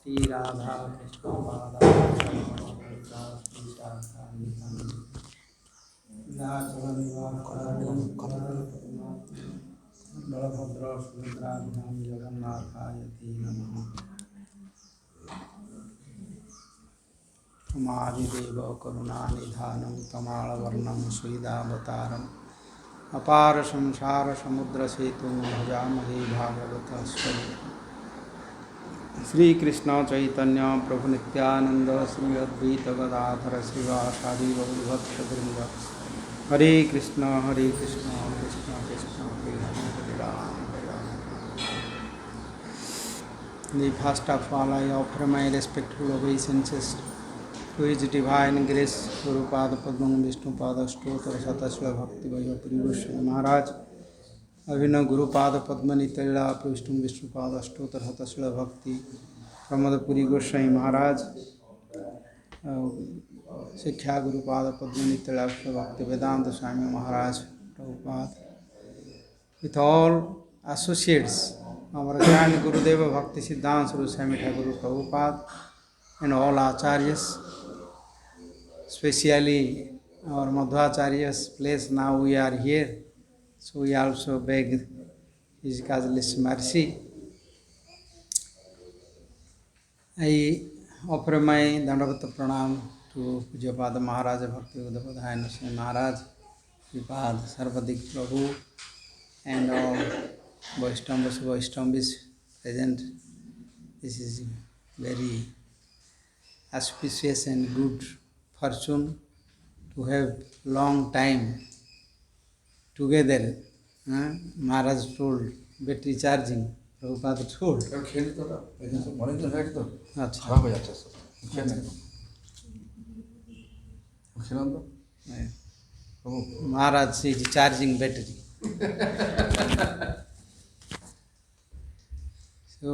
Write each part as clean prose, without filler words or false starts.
श्री राधा कृष्ण बलभद्र सुभद्राभ्यां जगन्नाथाय ते नमः। मादिदेव करुणानिधानं तमालवर्णं श्रीदावतारम् अपार संसार समुद्र सेतुं भजामहे भागवतस्वरूपम्। श्री कृष्ण चैतन्य प्रभु नित्यानंद श्री अद्वैत गदाधर श्रीवासादि गौरभक्तवृंद हरे कृष्ण कृष्ण कृष्ण हरे हरे राम हरे Ram. The first of all, I offer my respectful obeisances to His Divine Grace Gurupada Padma Vishnupada Stotra Satasla Bhakti Vayapuri Goswami Maharaj, अभिनव गुरुपाद पद्मनि तैला विष्णु विष्णुपाद अष्टोत्तर हतशिल भक्ति प्रमोदपुरी गोस्वामी महाराज, शिक्षा गुरुपाद पद्मनि तैला भक्ति वेदांत Swami Maharaj Prabhupada, with all associates, our grand Gurudev Bhakti Siddhanta Swarup Swami Thakur Prabhupada and all acharyas, especially our Madhvacharyas place now we are here. So we also beg His causeless mercy. I offer my Dandavata Pranam to Pujapada Maharaja Bhakti Udapadayan Swami Maharaj, Vipad Sarvadik Prabhu, and all Vaishnavas present. This is very auspicious and good fortune to have long time together. Maharaj told, battery charging. Prabhupada told. Maharaj is charging battery. So,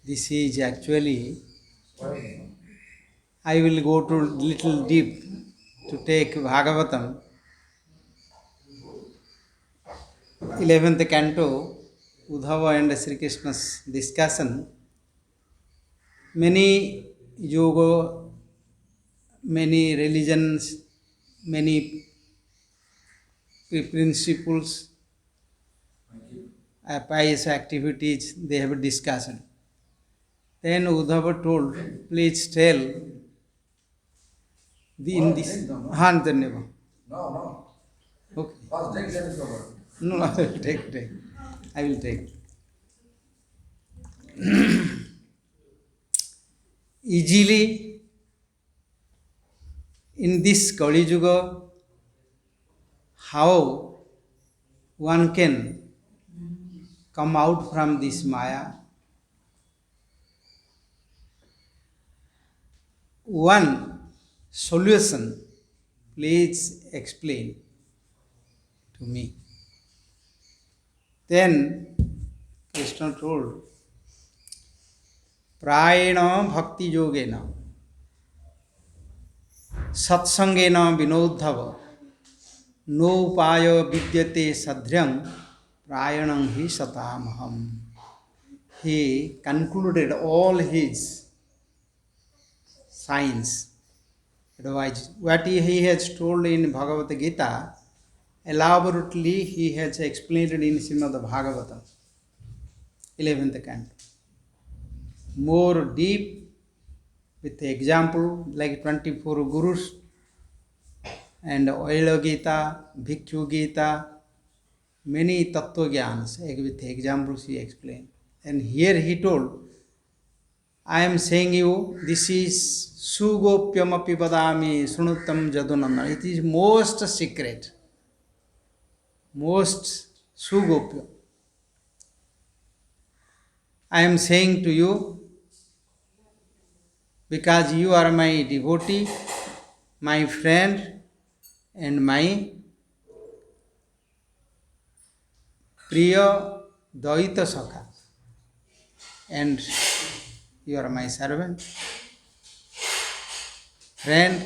this is actually, I will go to little deep to take Bhagavatam, 11th canto, Uddhava and Sri Krishna's discussion. Many yoga, many religions, many principles, pious activities they have discussed. Then Uddhava told, please tell in this. No. Okay. No, I will take. I will take. Easily, in this Kali Yuga, how one can come out from this Maya. One solution, please explain to me. Then Krishna told, Prayena Bhakti Yogena Satsangena Vinodhava No Upaya Vidyate Sadhyam Prayanam Hi Satamaham. He concluded all his science. Otherwise, what he has told in Bhagavad Gita, elaborately he has explained in Srimad Bhagavatam, 11th canto. More deep, with example like 24 Gurus and Oil Gita, Bhikshu Gita, many Tattva Gyans, with examples he explained. And here he told, I am saying you, this is Sugopyamapi Vadami Sunuttam Jadunana. It is most secret, most Sugopya. I am saying to you, because you are my devotee, my friend, and my Priya Daita Sakha. And you are my servant, friend,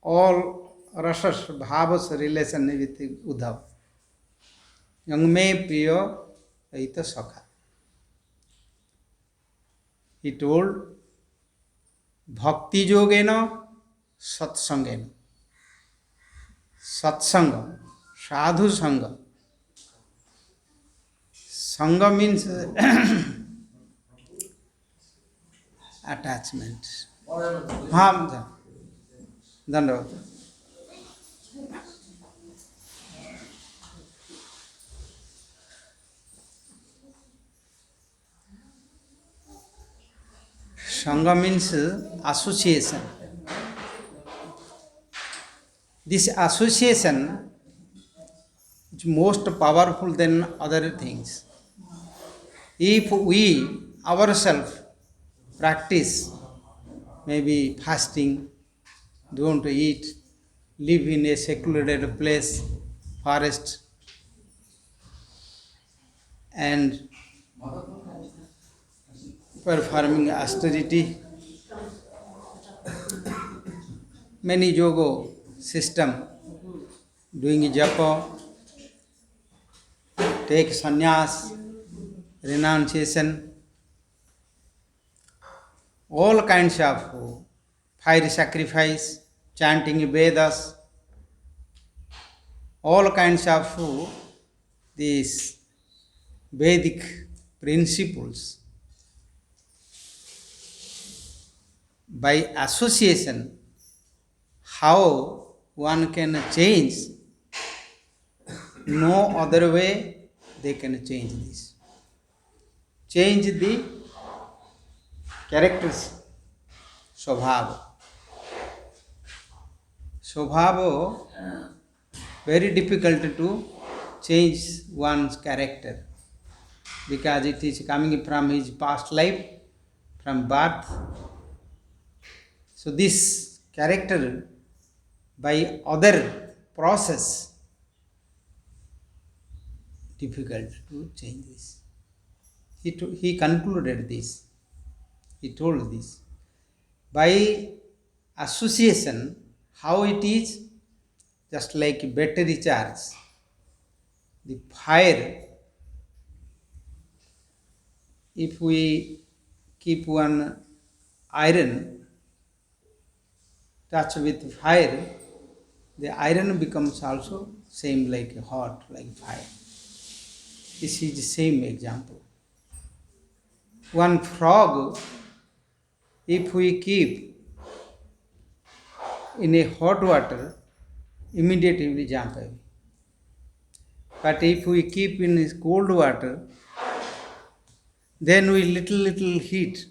all rasas, bhavas relation with Uddhava. Young me Priya Daita Sakha. He told, Bhakti Yogena Satsangena. Satsanga, Sadhu Sangha. Sangha means attachment. Dandavad. Sangha means association. This association is most powerful than other things. If we ourselves practice, maybe fasting, don't eat, live in a secluded place, forest, and performing austerity, many yoga system, doing japa, take sannyas, renunciation, all kinds of fire sacrifice, chanting Vedas, all kinds of these Vedic principles. By association, how one can change, no other way they can change this. Change the characters, Swabhava. Swabhava, very difficult to change one's character because it is coming from his past life, from birth. So this character, by other process, difficult to change this. He concluded this. He told this. By association, how it is, just like battery charge. The fire, if we keep one iron touch with fire, the iron becomes also same like hot, like fire. This is the same example. One frog, if we keep in a hot water, immediately we jump away. But if we keep in cold water, then we little heat,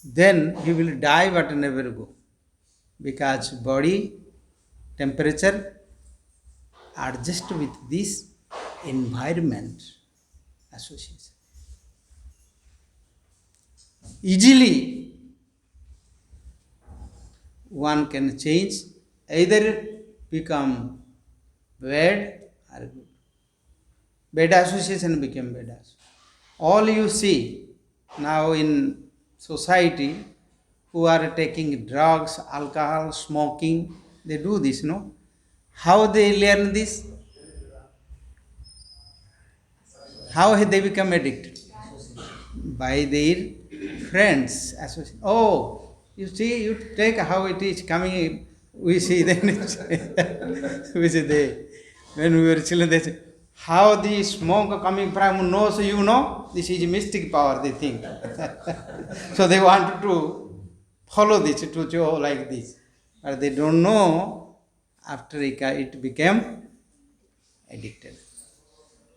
then he will die but never go. Because body temperature adjust with this environment association. Easily one can change, either become bad or good. Bad association become bad association. All you see now in society who are taking drugs, alcohol, smoking, they do this, no? How they learn this? How they become addicted? By their friends. Oh, you see, you take how it is coming, we see then we see they, when we were children, they say, how the smoke coming from nose, you know, this is mystic power, they think. So they want to follow this, to show like this. But they don't know, after it became addicted.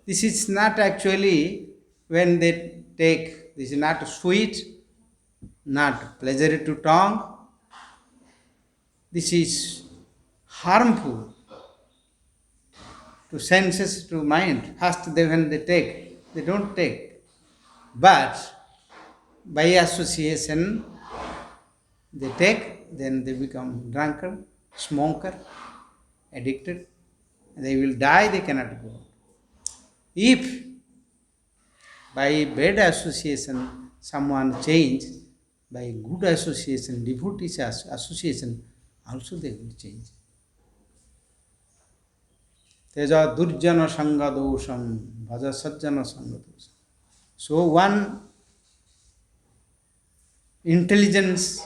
This is not actually, when they take, this is not sweet, not pleasure to tongue. This is harmful to senses, to mind. First, when they take, they don't take. But by association, they take, then they become drunkard, smoker, addicted. They will die, they cannot go. If by bad association someone change, by good association, devotees association, also they will change. Teja durjana sangha dosham, bhaja sajjana sangha dosham. So one intelligence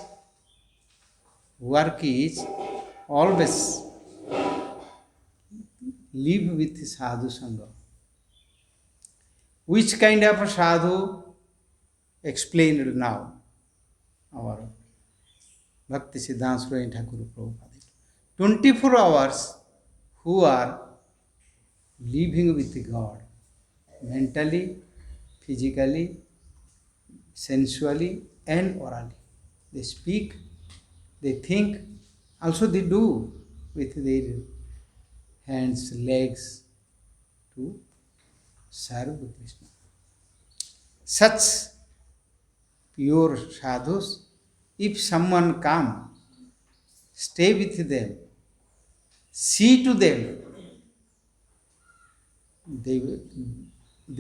work is always live with sadhu sangha. Which kind of sadhu explained now our Bhakti Siddhanta Saraswati Thakur Prabhupada. 24 hours who are living with God mentally, physically, sensually and orally. They speak, they think, also they do with their hands, legs to serve Krishna. Such pure sadhus, if someone come, stay with them, see to them, they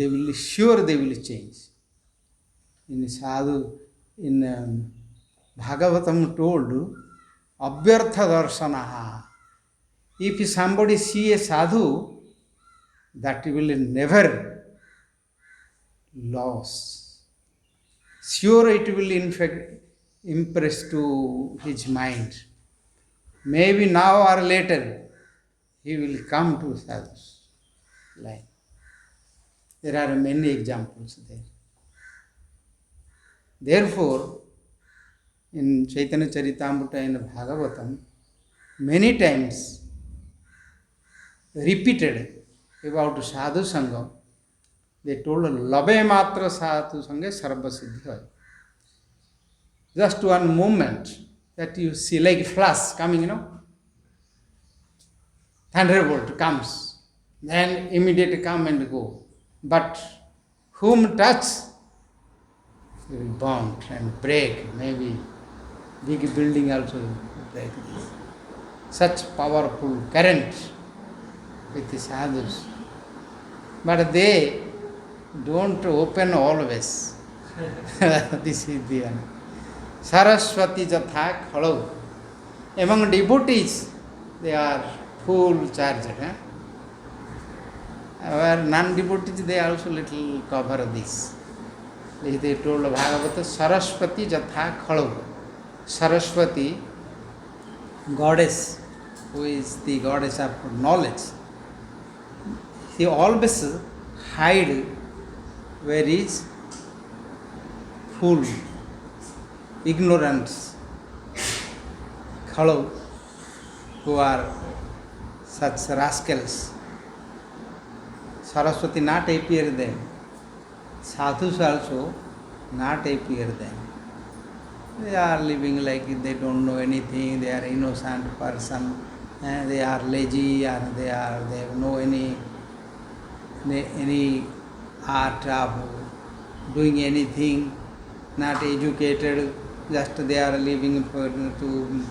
will sure they will change. In sadhu, in Bhagavatam told, Abhyartha darshanaha. If somebody see a sadhu, that will never lose. Sure it will in fact impress to his mind. Maybe now or later he will come to sadhu's line. There are many examples there. Therefore, in Chaitanya Charitamrita and Bhagavatam, many times repeated about sadhu sangha. They told labe matra sadhu sangha sarva siddhi hai. Just one moment that you see like flash coming, thunderbolt comes, then immediately come and go. But whom touch, you will burn and break, maybe big building also break this. Such powerful current with the sadhus. But they don't open always. This is the one. Saraswati Jatha Khalau. Among devotees, they are full charged. Our non-devotees, they also little cover this. They told Bhagavata, Saraswati Jatha Khalau. Saraswati, goddess, who is the goddess of knowledge, she always hide where is full ignorance. Khalau, who are such rascals. Saraswati not appear them. Sadhus also not appear them. They are living like they don't know anything, they are innocent person, and they are lazy, and they have no any art of doing anything, not educated, just they are living to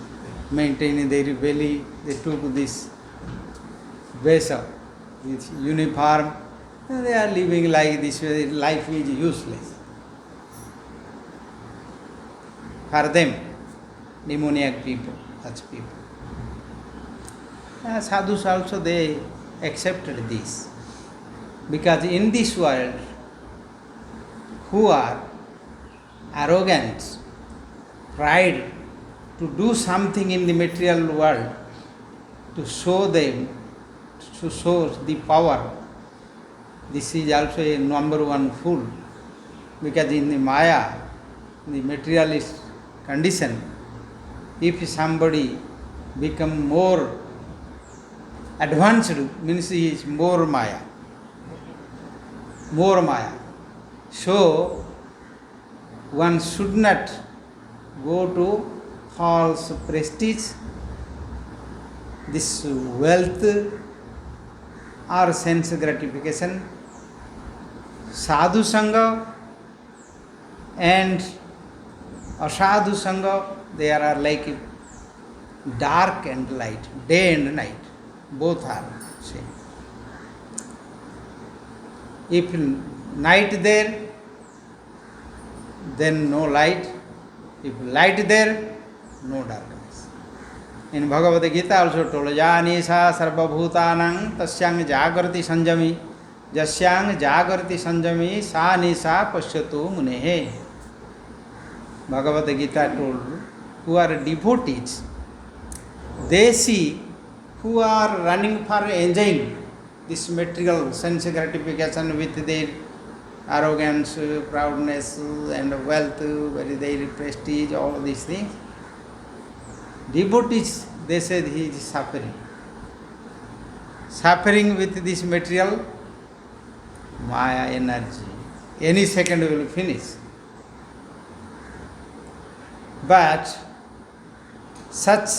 maintain their belly. They took this vesa, this uniform, and they are living like this way. Life is useless for them, demoniac people, such people. Sadhus also, they accepted this, because in this world, who are arrogant, pride, to do something in the material world, to show them, to show the power, this is also a number one fool, because in the Maya, the materialist condition, if somebody become more advanced, means he is more Maya. So, one should not go to false prestige, this wealth or sense gratification. Sadhu Sangha and Asadhu Sangha, they are like dark and light, day and night, both are same. If night there, then no light. If light there, no darkness. In Bhagavad Gita also told, Janisha sarvabhutanang tasyang jagrati sanjami jasyang jagrati sanjami sa nisa pasyatu munehe. Bhagavad Gita told, who are devotees, they see who are running for enjoying this material sense gratification with their arrogance, proudness, and wealth, their prestige, all these things. Devotees, they said he is suffering. Suffering with this material Maya energy. Any second will finish. But such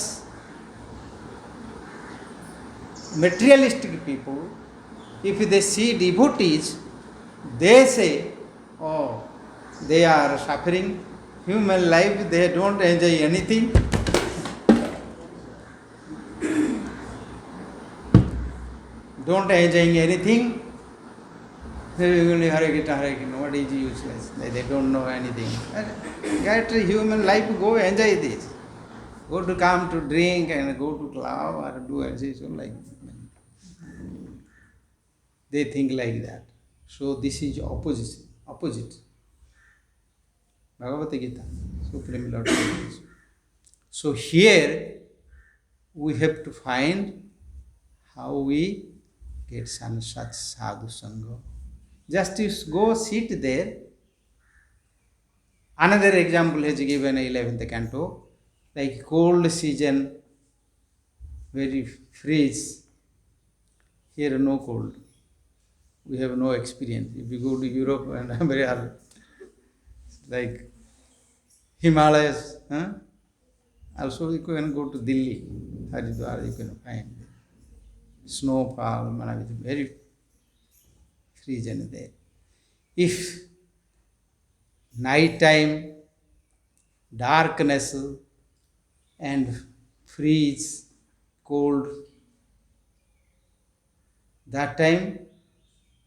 materialistic people, if they see devotees, they say, oh, they are suffering human life, they don't enjoy anything. Don't enjoy anything. They only Hare Krishna, what is useless? They don't know anything. Get human life, go enjoy this. Go to come to drink and go to club or do exercise like that. They think like that. So this is opposite. Bhagavad Gita, Supreme Lord. So here we have to find how we get some such sadhu sangha. Just you go sit there. Another example is given in 11th canto, like cold season, very freeze. Here no cold. We have no experience. If you go to Europe and we are like Himalayas, also you can go to Delhi, Haridwar, you can find snowfall, very freezing there. If night time, darkness and freeze, cold, that time,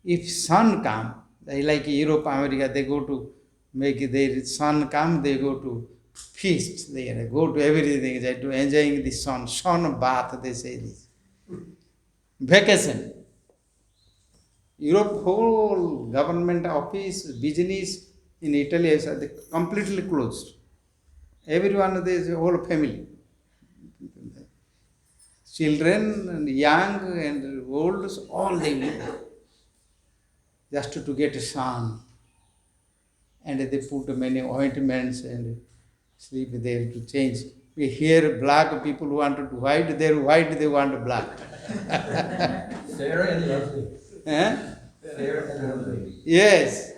if sun come, like Europe, America, they go to make their sun come, they go to feast, they go to everything, they to enjoying the sun bath, they say this. Vacation. Europe whole government office, business in Italy is completely closed. Everyone, there is a whole family. Children and young and old, all they live. Just to get sun. And they put many ointments and sleep there to change. We hear black people wanted white, they're white, they want black. Fair and lovely. Fair and lovely. Yes.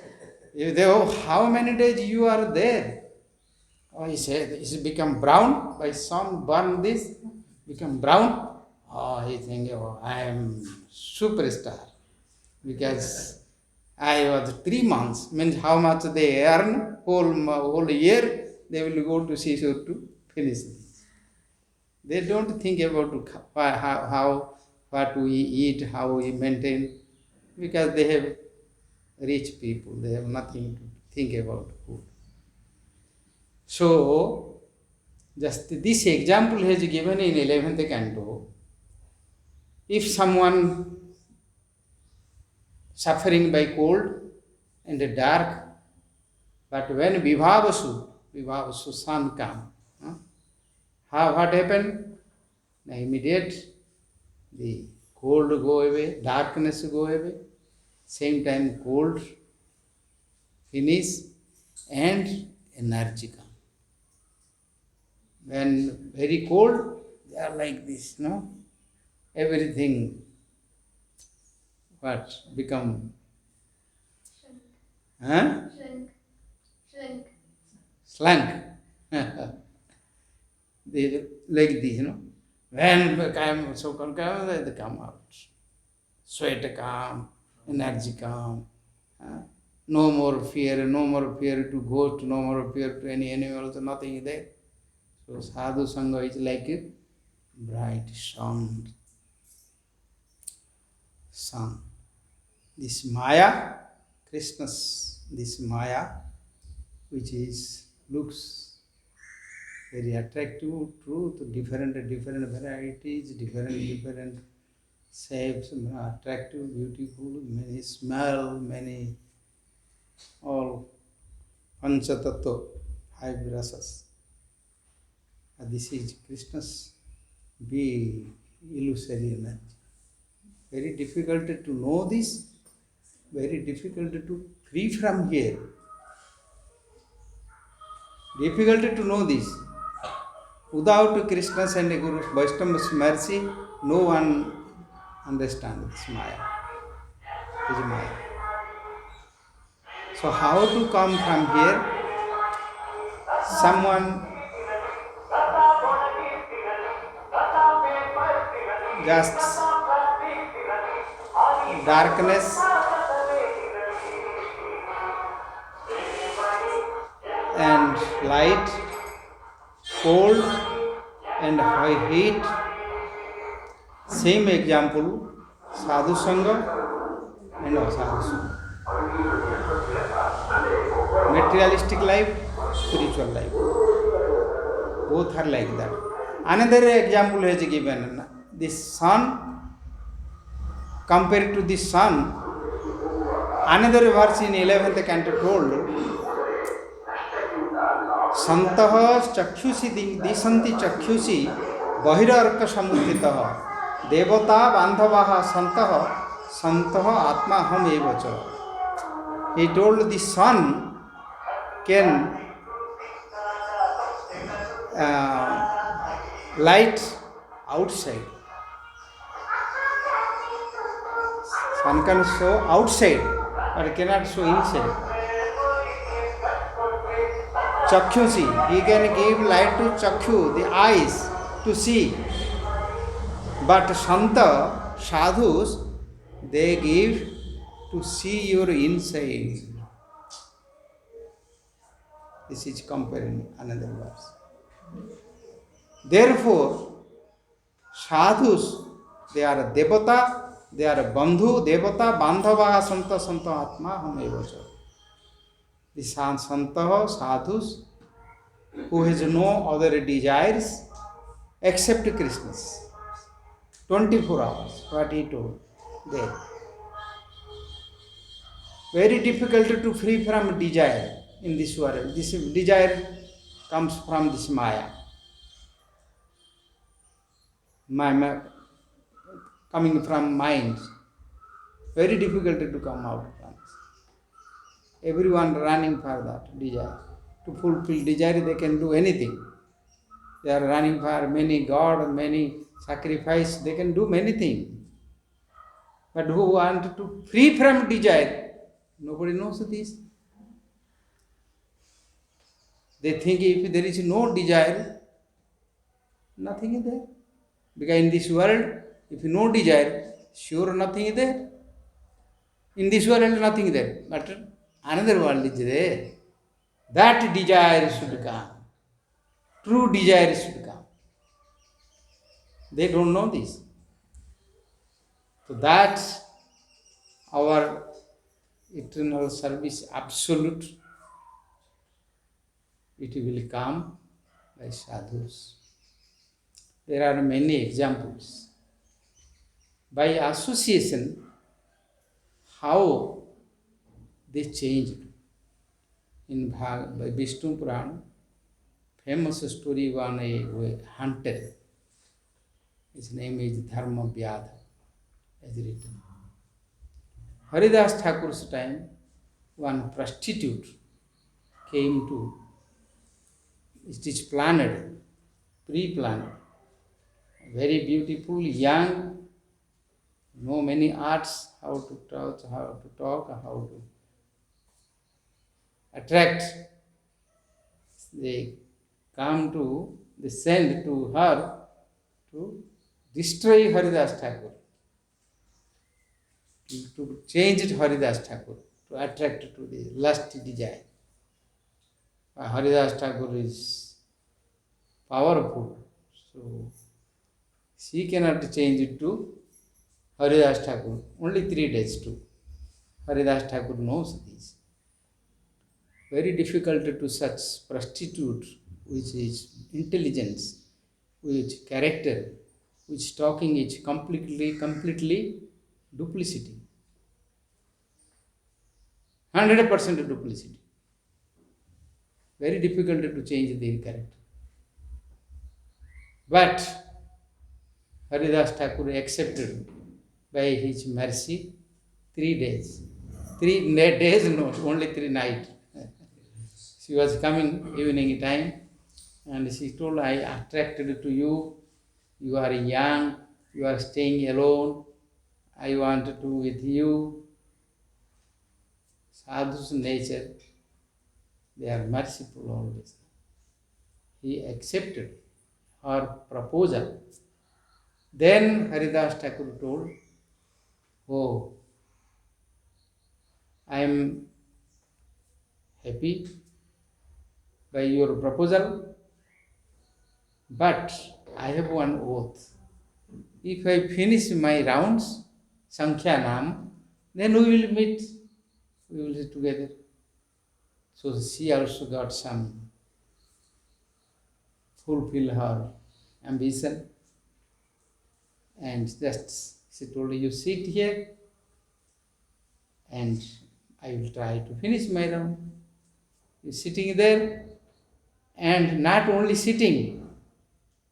If they, how many days you are there? Oh, he said, it's become brown by sun, burn this, become brown. Oh, he think, oh, I am superstar. Because I was 3 months, means how much they earn, whole year, they will go to seashore to finish this. They don't think about how what we eat, how we maintain, because they have rich people, they have nothing to think about food. So, just this example has given in 11th canto. If someone suffering by cold and the dark, but when Vibhavasu sun come, what happened? Now immediate the cold go away, darkness go away, same time cold finish and energy come. When very cold, they are like this, no? Everything what become slunk. They like this, When become so called they come out. Sweat come, energy come. No more fear to ghost, no more fear to any animals, nothing there. So sadhu sangha is like a bright sun. This Maya, this Maya, which looks very attractive, truth, different varieties, different shapes, attractive, beautiful, many smell, many all panchatattva, 5 rasas. This is Krishna's be illusory energy. Very difficult to know this, very difficult to free from here. Difficult to know this. Without Krishna's and Guru's Vaishnava's mercy, no one understands this Maya. This is Maya. So how to come from here? Someone just darkness and light, cold and high heat. Same example, sadhu sangha and asadhu sangha. Materialistic life, spiritual life. Both are like that. Another example is given. The sun, compared to the sun, another verse in 11th canto told, Santah chakshusi disanti chakshusi bahirarka samudhitah devata bandhavaha santah atma ham evacha. He told the sun can light outside. Sun can show outside, but cannot show inside. Chakshusi, he can give light to chakshu, the eyes, to see. But Santa, sadhus, they give to see your inside. This is comparing another verse. Therefore, sadhus, they are devata, they are bandhu, devata, bandhavaha, santa atma ham evacha. The santa, sadhus, who has no other desires except Krishna's. 24 hours, what he told there. Very difficult to free from desire in this world. This desire comes from this Maya. Coming from mind. Very difficult to come out from this. Everyone running for that desire. To fulfill desire, they can do anything. They are running for many God, many sacrifice, they can do many things. But who want to free from desire? Nobody knows this. They think if there is no desire, nothing is there. Because in this world, if no desire, sure nothing is there. In this world, nothing is there. But another world is there. That desire should come. True desire should come. They don't know this. So that's our eternal service absolute. It will come by sadhus. There are many examples. By association, how they changed. In by Vishnu Purana, famous story one a hunter. His name is Dharma Vyadha, as written. Haridas Thakur's time, one prostitute came to, it is planned, pre-planned, very beautiful, young, know many arts, how to touch, how to talk, how to attract. They come to, they send to her to destroy Haridas Thakur, to change Haridas Thakur, to attract to the lust desire. Haridas Thakur is powerful, so she cannot change it to Haridas Thakur. Only 3 days too. Haridas Thakur knows this. Very difficult to such prostitute, which is intelligence, which character, which talking is completely duplicity. 100% duplicity. Very difficult to change their character. But Haridas Thakur accepted by his mercy 3 days. 3 days, no, only 3 nights. She was coming evening time and she told, I attracted to you. You are young, you are staying alone. I want to do with you. Sadhu's nature, they are merciful always. He accepted her proposal. Then Haridas Thakur told, oh, I am happy by your proposal, but I have one oath. If I finish my rounds, Sankhyanam, then we will meet, we will sit together. So she also got some fulfill her ambition. And just she told, you sit here and I will try to finish my round. You sitting there and not only sitting,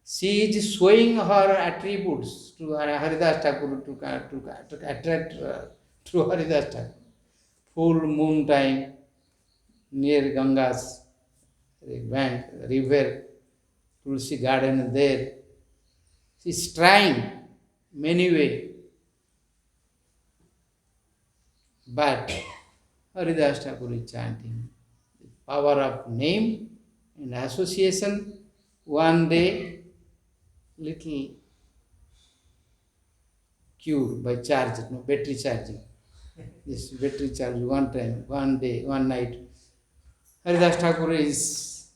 she is showing her attributes to Haridas Thakur to attract to Haridas Thakur. Full moon time near Ganga's bank, river, Tulsi garden there. She is trying many ways. But Haridas Thakur is chanting the power of name and association. One day, little cure by charge, no battery charging. This battery charge one time, one day, one night. Haridas Thakur is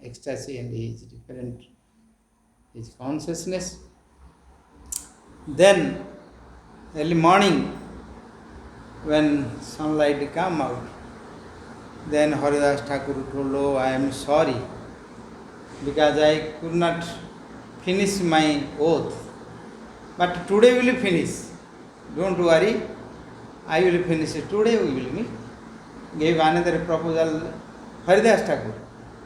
ecstasy and he is different. His consciousness. Then early morning, when sunlight come out, then Haridas Thakur told, oh, I am sorry because I could not finish my oath. But today we will finish. Don't worry, I will finish it. Today we will meet. Gave another proposal, Haridas Thakur.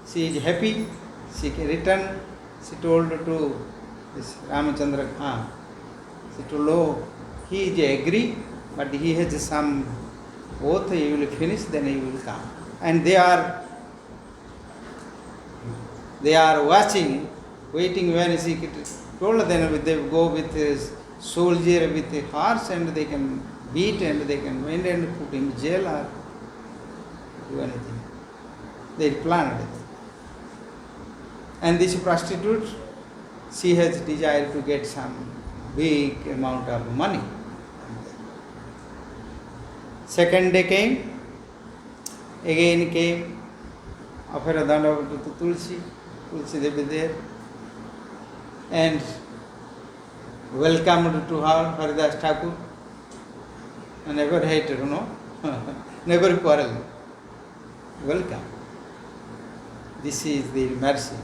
She is happy, she can return. She told to this Ramachandra Khan, she told, oh, he is agree, but he has some oath, he will finish, then he will come. And they are watching, waiting when she told them they go with a soldier, with a horse, and they can beat and they can wind and put in jail or do anything. They planned it. And this prostitute, she has desire to get some big amount of money. Second day came, again came, offered a dandava to Tulsi. Tulsi Devi there, and welcomed to her Haridas Thakur. And never hated, never quarrel. Welcome. This is the mercy.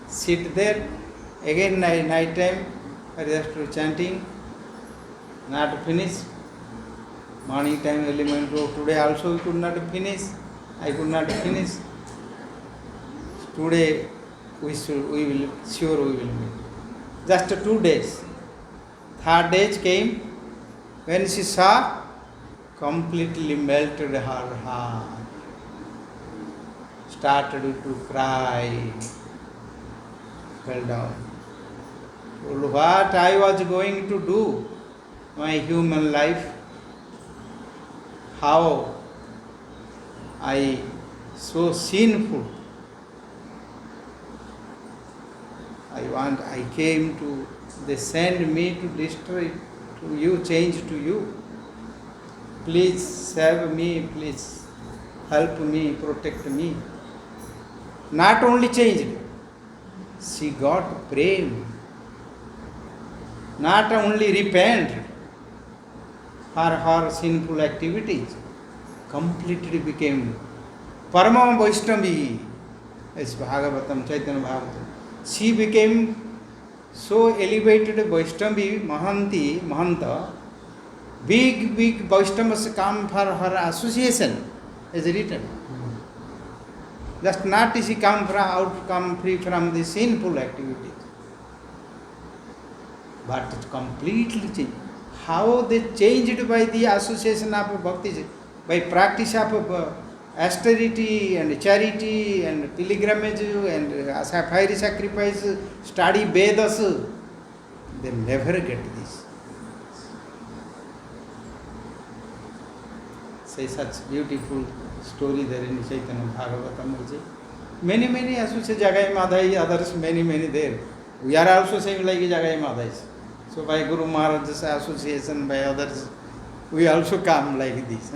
Sit there, again night time, Haridas Thakur chanting, not finish. Morning time, early morning, today also we could not finish. I could not finish. Today we will meet. Just 2 days. Third day came, when she saw, completely melted her heart. Started to cry, fell down. Told, what I was going to do, my human life, how I so sinful. I came to, they send me to destroy, to you, change to you. Please save me, please help me, protect me. Not only changed, she got prayed. Not only repented for her sinful activities, completely became Parama Vaishnavi, as Bhagavatam, Chaitanya Bhagavatam. She became so elevated Vaishnavi, Mahanta, big Vaishnavas come for her association, as written. Just not is come free from the sinful activities. But it completely changed. How they changed by the association of bhakti, by practice of austerity and charity and pilgrimage and fiery sacrifice, study Vedas, they never get this. Say such beautiful story there in Chaitanya Bhagavatam. Many associate Jagai Madhai, others many there. We are also saying like Jagai Madhais. So by Guru Maharaj's association, by others, we also come like this.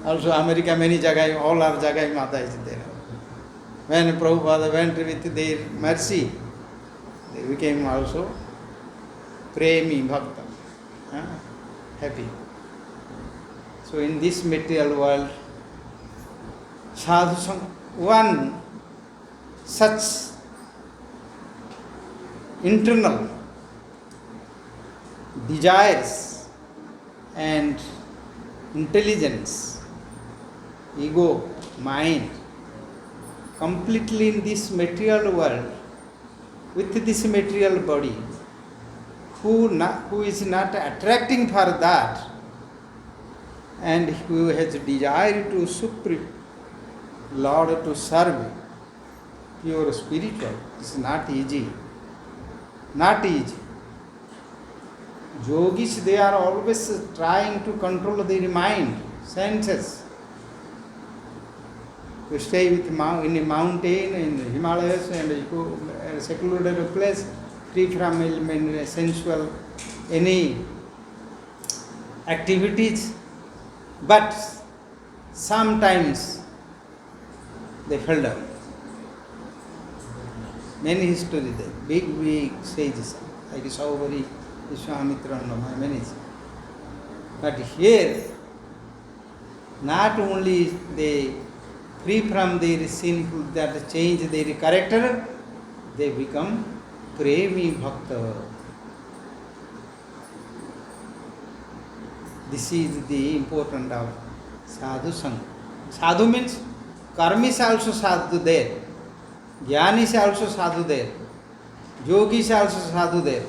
Also America, many Jagai, all are Jagai Madhais there. When Prabhupada went with their mercy, they became also Premi Bhakta. Happy. So in this material world, sadhu sang, one such internal desires and intelligence, ego, mind, completely in this material world, with this material body, who is not attracting for that, and who has desire to Supreme Lord to serve, pure spiritual, it's not easy. Not easy. Yogis, they are always trying to control their mind, senses. To stay with in a mountain, in the Himalayas, and a secluded place, free from sensual any activities. But sometimes they fell down. Many histories there, big sages, like Saubhari, Vishwamitra, and many. But here, not only they free from their sinful, that change their character, they become Premi Bhakta. This is the important of sadhu sang. Sadhu means karmi is also sadhu there. Jnani is also sadhu there. Yogi is also sadhu there.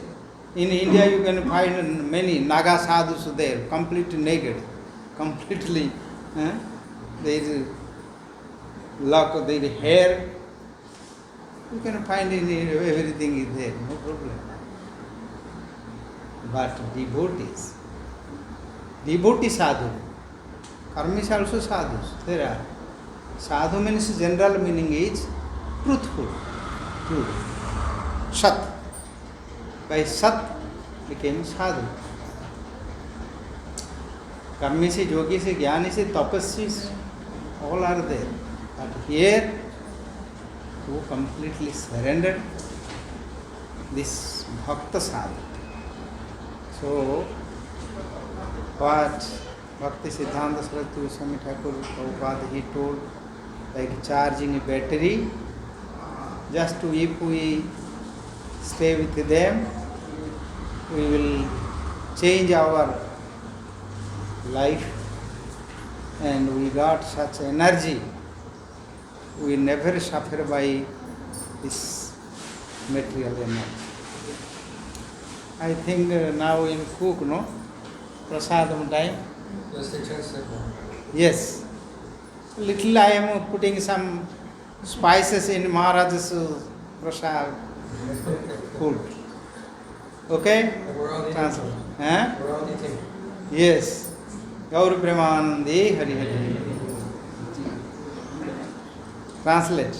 In India you can find many Naga sadhus there, completely naked, completely their lock of their hair. You can find everything is there, no problem. But devotee sadhu, karmi is also sadhus. There are. Sadhu means general meaning is truthful, true, sat. By sat became sadhu. Karmi se, yogi se, jnani se, tapasvi, all are there. But here, who completely surrendered, this bhakta sadhu. So, what Bhakti Siddhanta Saraswati Goswami Thakur Prabhupada, he told, like charging a battery, just to if we stay with them, we will change our life, and we got such energy. We never suffer by this material energy. I think now in cook, no? Prasadam time. Yes. Little I am putting some spices in Maharaj's prasad food. Okay? Translate. We're all eating. Yes. Gaur Premanande Hari Hari. Translate.